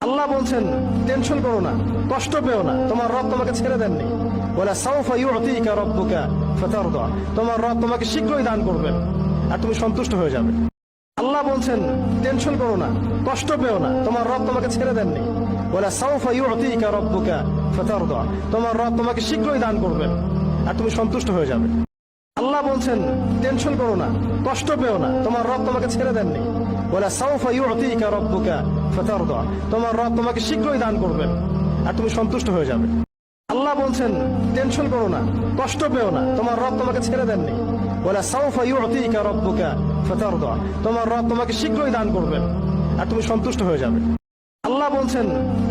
আল্লাহ বলছেন টেনশন করো না, কষ্ট পেও না, তোমার রব তোমাকে ছেড়ে দেননি। বলে সাউফা ইউতিকা রাব্বুকা ফাতারদা, তোমার রব তোমাকে শীঘ্রই দান করবেন আর তুমি সন্তুষ্ট হয়ে যাবে। আল্লাহ বলছেন টেনশন করো না, কষ্ট পেও না, তোমার রব তোমাকে ছেড়ে দেননি। বলে সাউফা ইউতিকা রাব্বুকা ফাতারদা, তোমার রব তোমাকে শীঘ্রই দান করবেন আর তুমি সন্তুষ্ট হয়ে যাবে। আল্লাহ বলছেন টেনশন করো না, কষ্ট পেও না, তোমার রব তোমাকে ছেড়ে দেননি। বলে সাউফা ইউতিকা রাব্বুকা ফাতারদা, তোমার রব তোমাকে শীঘ্রই দান করবেন আর তুমি সন্তুষ্ট হয়ে যাবে। আল্লাহ বলছেন টেনশন করো না, কষ্ট পেও না, তোমার রব তোমাকে ছেড়ে দেননি। বলে সাউফা ইউতিকা রাব্বুকা ফাতারদা, তোমার রব তোমাকে শীঘ্রই দান করবেন আর তুমি সন্তুষ্ট হয়ে যাবে। আল্লাহ বলছেন